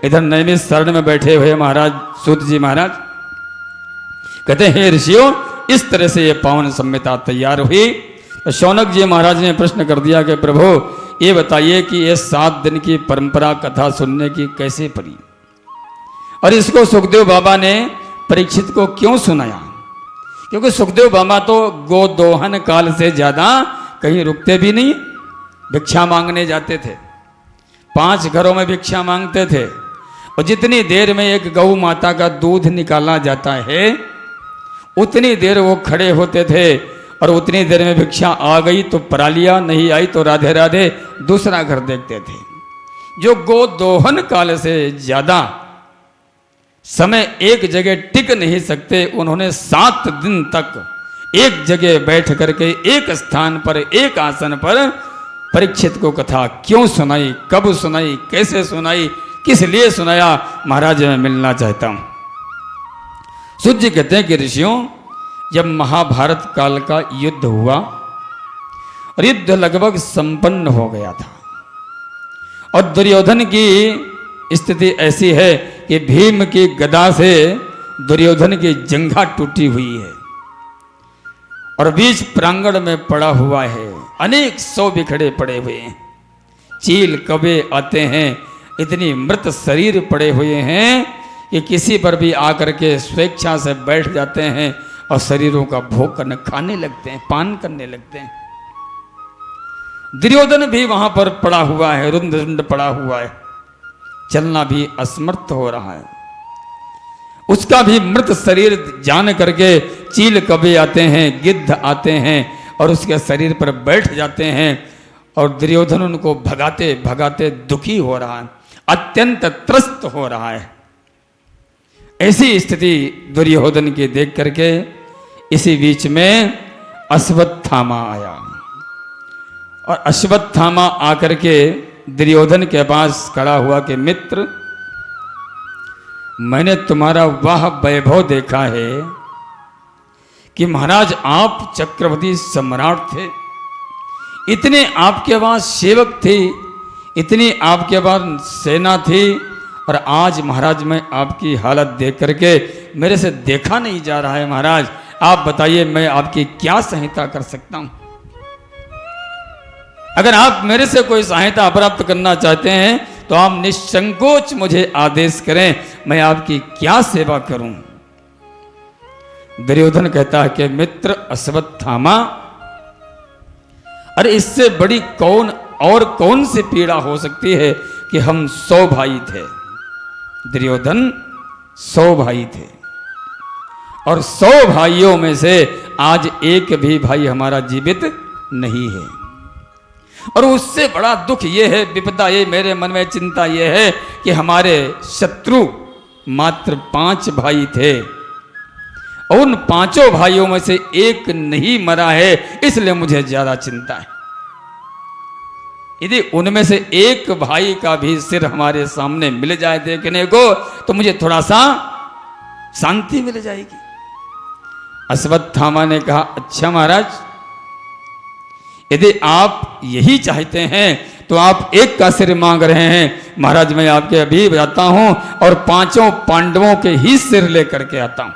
इधर नैमिष शरण में बैठे हुए महाराज सूत जी महाराज कहते हैं, हे ऋषियों, इस तरह से ये पावन संहिता तैयार हुई। तो शौनक जी महाराज ने प्रश्न कर दिया कि प्रभु ये बताइए कि ये 7 दिन की परंपरा कथा सुनने की कैसे पड़ी, और इसको सुखदेव बाबा ने परीक्षित को क्यों सुनाया? क्योंकि सुखदेव बाबा तो गोदोहन काल से ज्यादा कहीं रुकते भी नहीं, भिक्षा मांगने जाते थे, 5 घरों में भिक्षा मांगते थे, और जितनी देर में एक गौ माता का दूध निकाला जाता है उतनी देर वो खड़े होते थे, और उतनी देर में भिक्षा आ गई तो परा लिया, नहीं आई तो राधे राधे दूसरा घर देखते थे। जो गोदोहन काल से ज्यादा समय एक जगह टिक नहीं सकते, उन्होंने 7 दिन तक एक जगह बैठ करके एक स्थान पर एक आसन पर परीक्षित को कथा क्यों सुनाई, कब सुनाई, कैसे सुनाई, किस लिए सुनाया, महाराज मैं मिलना चाहता हूं। सूत जी कहते हैं कि ऋषियों, जब महाभारत काल का युद्ध हुआ और युद्ध लगभग संपन्न हो गया था, और दुर्योधन की स्थिति ऐसी है कि भीम की गदा से दुर्योधन की जंघा टूटी हुई है और बीच प्रांगण में पड़ा हुआ है, अनेक 100 बिखड़े पड़े हुए हैं, चील कबे आते हैं, इतनी मृत शरीर पड़े हुए हैं कि किसी पर भी आकर के स्वेच्छा से बैठ जाते हैं और शरीरों का भोग करने खाने लगते हैं, पान करने लगते हैं। दुर्योधन भी वहां पर पड़ा हुआ है, रुंध रुंध पड़ा हुआ है, चलना भी असमर्थ हो रहा है। उसका भी मृत शरीर जान करके चील कबे आते हैं, गिद्ध आते हैं और उसके शरीर पर बैठ जाते हैं, और दुर्योधन उनको भगाते भगाते दुखी हो रहा है, अत्यंत त्रस्त हो रहा है। ऐसी स्थिति दुर्योधन की देख करके इसी बीच में अश्वत्थामा आया, और अश्वत्थामा आकर के दुर्योधन के पास खड़ा हुआ कि मित्र, मैंने तुम्हारा वह वैभव देखा है कि महाराज आप चक्रवर्ती सम्राट थे, इतने आपके पास सेवक थे, इतनी आपके पास सेना थी, और आज महाराज मैं आपकी हालत देख करके मेरे से देखा नहीं जा रहा है। महाराज आप बताइए मैं आपकी क्या सहायता कर सकता हूं? अगर आप मेरे से कोई सहायता प्राप्त करना चाहते हैं तो आप निसंकोच मुझे आदेश करें, मैं आपकी क्या सेवा करूं? दुर्योधन कहता है कि मित्र अश्वत्थामा, अरे इससे बड़ी कौन सी पीड़ा हो सकती है कि हम 100 भाई थे, दुर्योधन 100 भाई थे, और 100 भाइयों में से आज एक भी भाई हमारा जीवित नहीं है, और उससे बड़ा दुख ये है, विपदा ये, मेरे मन में चिंता ये है कि हमारे शत्रु मात्र 5 भाई थे, उन 5 भाइयों में से एक नहीं मरा है, इसलिए मुझे ज्यादा चिंता है। यदि उनमें से एक भाई का भी सिर हमारे सामने मिल जाए देखने को तो मुझे थोड़ा सा शांति मिल जाएगी। अश्वत्थामा ने कहा, अच्छा महाराज, यदि आप यही चाहते हैं तो आप एक का सिर मांग रहे हैं, महाराज मैं आपके अभी जाता हूं और 5 पांडवों के ही सिर लेकर के आता हूं।